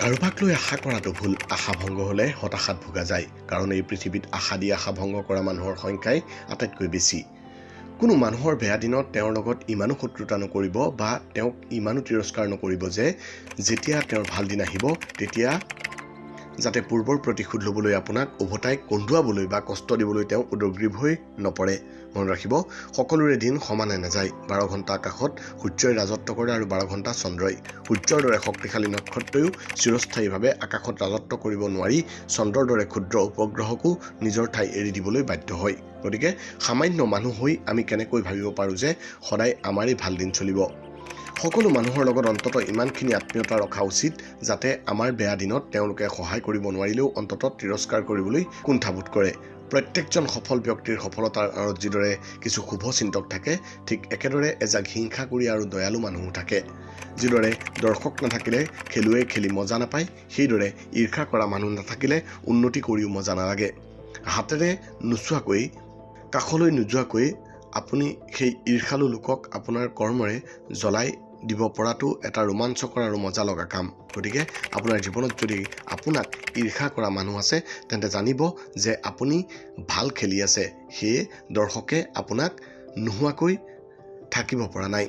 কাৰোবাক লৈ আশা কৰাটো ভুল। আশা ভংগ হ'লে হতাশাত ভোগা যায়। কাৰণ এই পৃথিৱীত আশা দি আশা ভংগ কৰা মানুহৰ সংখ্যাই আটাইতকৈ বেছি। কোনো মানুহৰ বেয়া দিনত তেওঁৰ লগত ইমানো শত্ৰুতা নকৰিব বা তেওঁক ইমানো তিৰস্কাৰ নকৰিব যে যেতিয়া তেওঁৰ ভাল দিন আহিব তেতিয়া যাতে পূৰ্বৰ প্ৰতিশোধ ল'বলৈ আপোনাক উভতাই কন্দুৱাবলৈ বা কষ্ট দিবলৈ তেওঁ উদগ্ৰীৱ হৈ নপৰে। মনত ৰাখিব, সকলোৰে দিন সমানে নাযায়। 12 ঘণ্টা আকাশত সূৰ্যই ৰাজত্ব কৰে আৰু 12 ঘণ্টা চন্দ্ৰই। সূৰ্যৰ দৰে শক্তিশালী নক্ষত্ৰয়ো চিৰস্থায়ীভাৱে আকাশত ৰাজত্ব কৰিব নোৱাৰি চন্দ্ৰৰ দৰে ক্ষুদ্ৰ উপগ্ৰহকো নিজৰ ঠাই এৰি দিবলৈ বাধ্য হয়। গতিকে সামান্য মানুহ হৈ আমি কেনেকৈ ভাবিব পাৰোঁ যে সদায় আমাৰেই ভাল দিন চলিব। সকলো মানুহৰ লগত অন্ততঃ ইমানখিনি আত্মীয়তা ৰখা উচিত যাতে আমাৰ বেয়া দিনত তেওঁলোকে সহায় কৰিব নোৱাৰিলেও অন্ততঃ তিৰস্কাৰ কৰিবলৈ কুণ্ঠাবোধ কৰে। প্ৰত্যেকজন সফল ব্যক্তিৰ সফলতাৰ আঁৰত যিদৰে কিছু শুভ চিন্তক থাকে, ঠিক একেদৰে এজাক হিংসাকুৰি আৰু দয়ালু মানুহো থাকে। যিদৰে দৰ্শক নাথাকিলে খেলুৱৈয়ে খেলি মজা নাপায়, সেইদৰে ঈৰ্ষা কৰা মানুহ নাথাকিলে উন্নতি কৰিও মজা নালাগে। হাতেৰে নোচোৱাকৈ কাষলৈ নোযোৱাকৈ আপুনি সেই ঈৰ্ষালু লোকক আপোনাৰ কৰ্মৰে জ্বলাই দিব পৰাটো এটা ৰোমাঞ্চকৰ আৰু মজা লগা কাম। গতিকে আপোনাৰ জীৱনত যদি আপোনাক ঈৰ্ষা কৰা মানুহ আছে তেন্তে জানিব যে আপুনি ভাল খেলি আছে, সেয়ে দৰ্শকে আপোনাক নোহোৱাকৈ থাকিব পৰা নাই।